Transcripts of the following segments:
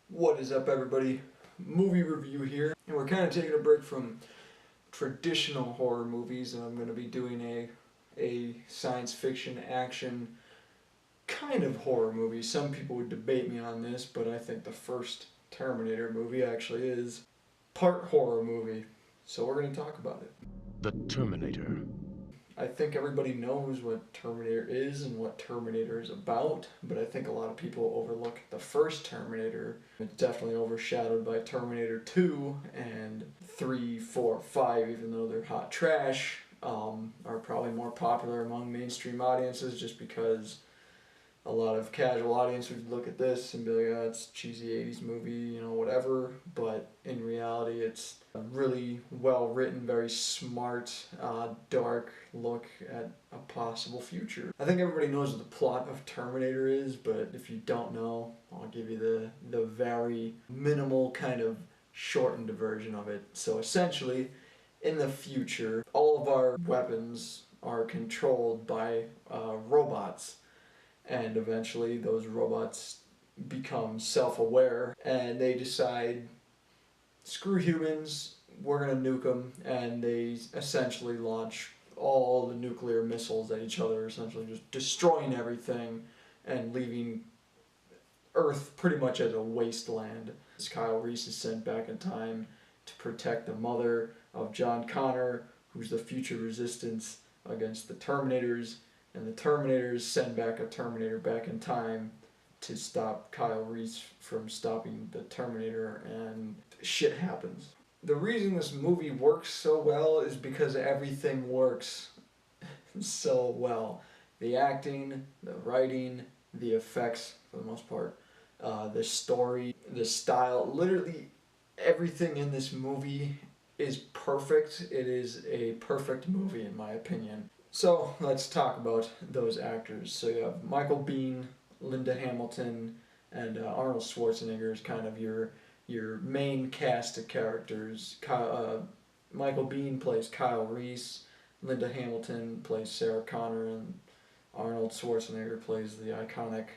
What is up, everybody? Movie review here, and we're kind of taking a break from traditional horror movies, and I'm going to be doing a science fiction action kind of horror movie. Some people would debate me on this, but I think the first Terminator movie actually is part horror movie, so we're going to talk about it. The Terminator. I think everybody knows what Terminator is and what Terminator is about, but I think a lot of people overlook the first Terminator. It's definitely overshadowed by Terminator 2 and 3, 4, 5, even though they're hot trash, are probably more popular among mainstream audiences just because a lot of casual audience would look at this and be like, oh, it's a cheesy 80s movie, whatever. But in reality, it's a really well written, very smart, dark look at a possible future. I think everybody knows what the plot of Terminator is, but if you don't know, I'll give you the very minimal kind of shortened version of it. So essentially, in the future, all of our weapons are controlled by robots. And eventually those robots become self-aware and they decide, screw humans, we're going to nuke them, and they essentially launch all the nuclear missiles at each other, essentially just destroying everything and leaving Earth pretty much as a wasteland. Kyle Reese is sent back in time to protect the mother of John Connor, who's the future resistance against the Terminators, and the Terminators send back a Terminator back in time to stop Kyle Reese from stopping the Terminator, and shit happens. The reason this movie works so well is because everything works so well. The acting, the writing, the effects, for the most part, the story, the style, literally everything in this movie is perfect. It is a perfect movie in my opinion. So let's talk about those actors. So you have Michael Biehn, Linda Hamilton, and Arnold Schwarzenegger is kind of your main cast of characters. Michael Biehn plays Kyle Reese, Linda Hamilton plays Sarah Connor, and Arnold Schwarzenegger plays the iconic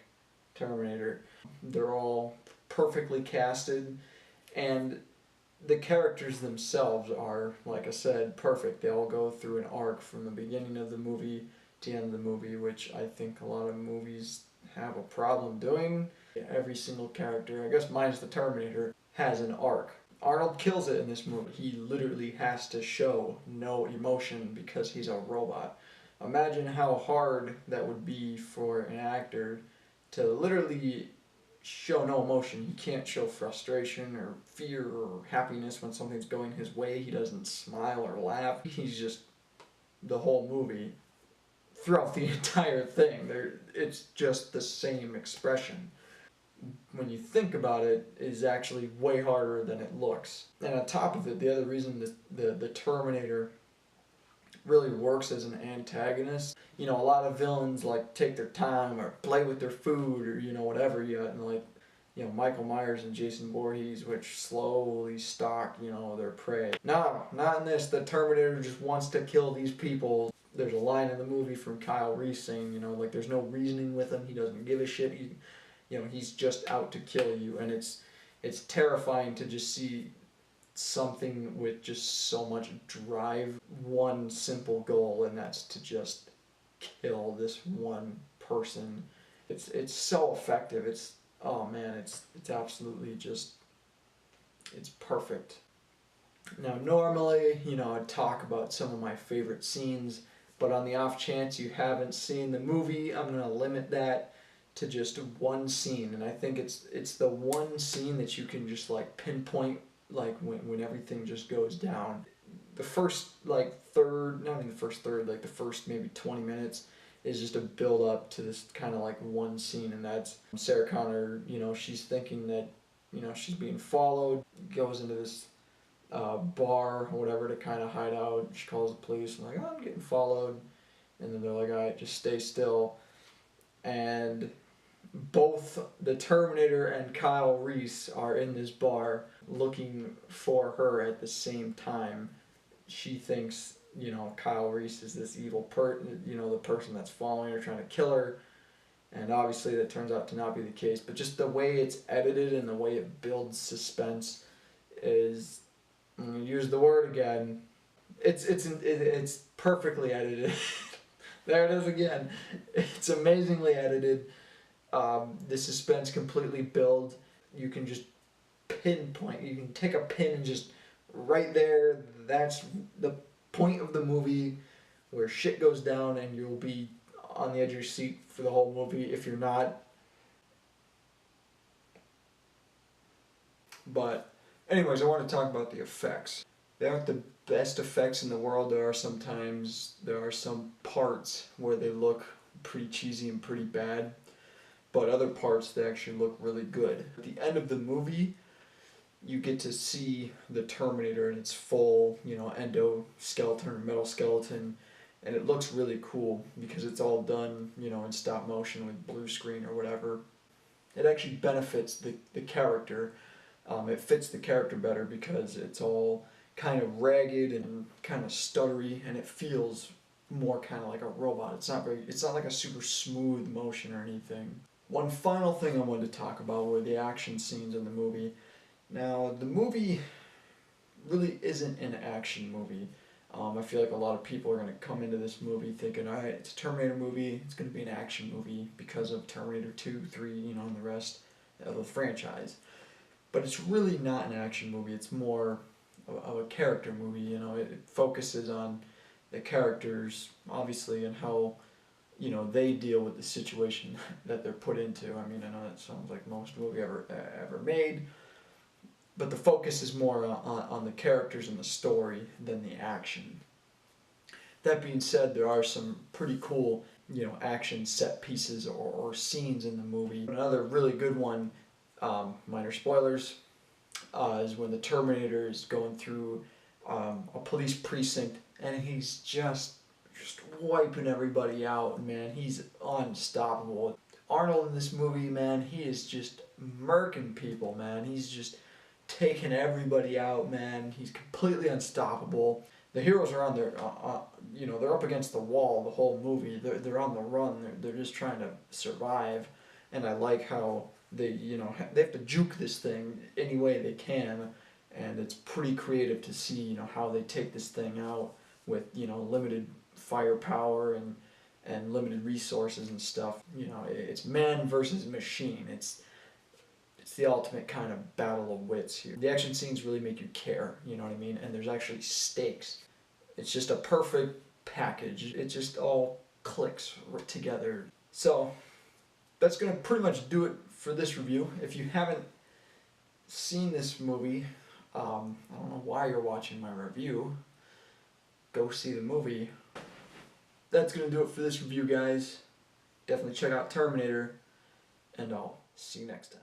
Terminator. They're all perfectly casted, and the characters themselves are, like I said, perfect. They all go through an arc from the beginning of the movie to the end of the movie, which I think a lot of movies have a problem doing. Every single character, I guess minus the Terminator, has an arc. Arnold kills it in this movie. He literally has to show no emotion because he's a robot. Imagine how hard that would be for an actor to literally show no emotion. He can't show frustration or fear or happiness when something's going his way. He doesn't smile or laugh. He's just the whole movie. Throughout the entire thing, it's just the same expression. When you think about it, is actually way harder than it looks. And on top of it, the other reason the Terminator really works as an antagonist. A lot of villains like take their time or play with their food or whatever. And Michael Myers and Jason Voorhees, which slowly stalk their prey. No, not in this. The Terminator just wants to kill these people. There's a line in the movie from Kyle Reese saying, there's no reasoning with him. He doesn't give a shit. He's just out to kill you, and it's terrifying to just see something with just so much drive, one simple goal, and that's to just kill this one person. It's so effective. Oh man, it's absolutely just, it's perfect. Now normally, I'd talk about some of my favorite scenes, but on the off chance you haven't seen the movie, I'm gonna limit that to just one scene, and I think it's the one scene that you can just pinpoint, when everything just goes down. The first third, not even the first third, the first maybe 20 minutes is just a build up to this kind of one scene, and that's Sarah Connor. She's thinking that she's being followed, goes into this bar or whatever to kind of hide out. She calls the police and oh, I'm getting followed, and then they're like, all right, just stay still. And both the Terminator and Kyle Reese are in this bar looking for her at the same time. She thinks, Kyle Reese is this evil the person that's following her, trying to kill her. And obviously that turns out to not be the case, but just the way it's edited and the way it builds suspense is, I'm gonna use the word again, it's perfectly edited. There it is again. It's amazingly edited. The suspense completely built. You can just pinpoint. You can take a pin and just right there. That's the point of the movie where shit goes down, and you'll be on the edge of your seat for the whole movie if you're not. But anyways, I want to talk about the effects. They aren't the best effects in the world. There are some parts where they look pretty cheesy and pretty bad, but other parts they actually look really good. At the end of the movie, you get to see the Terminator in its full, endoskeleton or metal skeleton, and it looks really cool because it's all done, in stop motion with blue screen or whatever. It actually benefits the character. It fits the character better because it's all kind of ragged and kind of stuttery, and it feels more kind of like a robot. It's not like a super smooth motion or anything. One final thing I wanted to talk about were the action scenes in the movie. Now, the movie really isn't an action movie. I feel like a lot of people are going to come into this movie thinking, alright, it's a Terminator movie, it's going to be an action movie because of Terminator 2, 3, and the rest of the franchise. But it's really not an action movie, it's more of a character movie. It focuses on the characters, obviously, and how, they deal with the situation that they're put into. I mean, I know that sounds like most movie ever made, but the focus is more on the characters and the story than the action. That being said, there are some pretty cool, action set pieces or scenes in the movie. Another really good one, minor spoilers, is when the Terminator is going through a police precinct and he's just wiping everybody out, man. He's unstoppable. Arnold in this movie, man, he is just murking people, man. He's just taking everybody out, man. He's completely unstoppable. The heroes are on their, they're up against the wall the whole movie. They're on the run. They're just trying to survive, and I like how they have to juke this thing any way they can, and it's pretty creative to see how they take this thing out with limited firepower and limited resources and stuff. It's man versus machine. It's the ultimate kind of battle of wits here. The action scenes really make you care, you know what I mean? And there's actually stakes. It's just a perfect package. It just all clicks together. So that's going to pretty much do it for this review. If you haven't seen this movie, I don't know why you're watching my review. Go see the movie. That's going to do it for this review, guys. Definitely check out Terminator, and I'll see you next time.